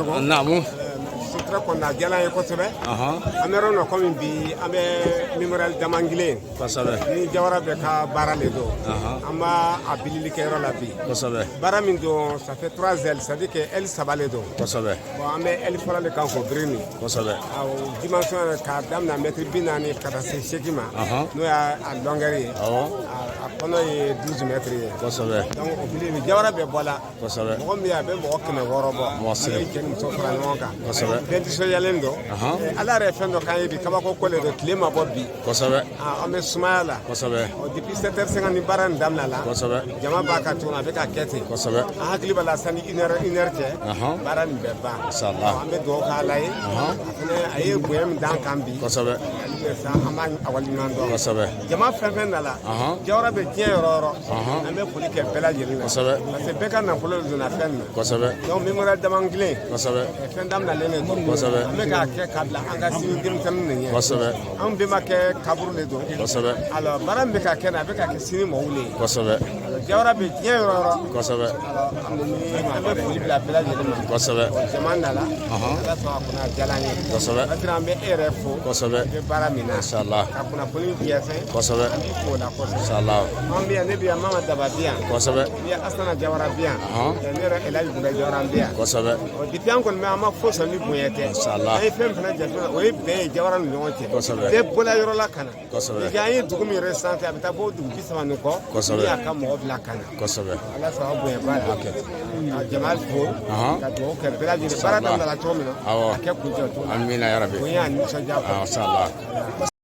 naamu sutura kɔnɔna jala ye kosɛbɛ an bɛ yɔrɔ min na komi bi an bɛ mémorial Damangilen kosɛbɛ ni Jawara bɛ ka baara le don an b'a a bilili kɛyɔrɔ la bi kosɛbɛ baara min don ça fait 3 ailes c'est à dire que aile 3 le don kosɛbɛ bon an bɛ aile fɔlɔ le kan k'o biri nin kosɛbɛ dimension yɛrɛ k'a daminɛ mètre 40 ka taa se 8 ma n'o y'a longueur ye a kɔnɔ ye 12 mètres ye kosɛbɛ donc o bilili Jawara bɛ bɔ la kosɛbɛ mɔgɔ min a bɛ mɔgɔ 600 bɔ mɔgɔ sɛgɛn cɛ ni muso fara ɲɔgɔn kan kosɛbɛ bɛɛ nisɔndiyalen don ala yɛrɛ ye fɛn dɔ k'an ye bi kabako ko le don tile ma bɔ bi kosɛbɛ an bɛ sumaya la kosɛbɛ depuis 7h50 ni baara nin daminɛ la kosɛbɛ jama b'a ka tuguni a bɛ ka kɛ ten kosɛbɛ an hakili b'a la sani 1 heure cɛ baara nin bɛ ban inshallah an bɛ dugawu k'ala ye a fɛnɛ a ye bonya min d'an kan bi kosɛbɛ an b'a waleɲuman dɔn kosɛbɛ jama fɛn fɛn nana Jawara bɛ diɲɛ yɔrɔ o yɔrɔ an bɛ foli kɛ bɛɛ lajɛlen na kosɛbɛ parce que bɛɛ ka nafolo de donna fɛn nin na kosɛbɛ donc mémorial Damangilen kosɛbɛ fɛn daminɛlen de don kosɛbɛ an bɛ k'a kɛ k'a bila an ka sini denmisɛnninw de ɲɛ kosɛbɛ an bɛnbakɛ kaburu de don kosɛbɛ alors baara min bɛ ka kɛ na a bɛ ka kɛ sini mɔgɔw le ye kosɛbɛ Jawara bɛ diɲɛ yɔrɔ o yɔrɔ kosɛbɛ an bɛ foli bila bɛɛ lajɛlen ma kosɛbɛ jama nana ala sɔn a kunna diyala an ye kosɛbɛ Basira an bɛ e yɛrɛ fo kosɛbɛ i bɛ baara min na inshallah ka kunnafoni jɛsɛn kosɛbɛ an b'i fo o la kosɛbɛ inshallah an bɛ yan ne bɛ yan Mama Daba bɛ yan kosɛbɛ ni Asana Jawara bɛ yan ne yɛrɛ Elaji Bula Jawara bɛ yan kosɛbɛ depuis an kɔni bɛ an ma fo sɔn ni bonya tɛ inshallah an ye fɛn fana jateminɛ o ye bɛn ye Jawara ni ɲɔgɔn cɛ kosɛbɛ bɛɛ bɔla yɔrɔ la ka na kosɛbɛ an ye dugu min yɛrɛ sanfɛ a bɛ taa bɔ dugu 30 nin kɔ kosɛbɛ ni y'a ka mɔgɔ bila ka na kosɛbɛ ala sɔn a bonya ba la ka jama fo ka dugawu kɛ bɛɛ lajɛlen baara daminɛ na cogo min na a kɛ kun cɛ cogo min na amina ya rabbi bonya ani nisɔndiya inshallah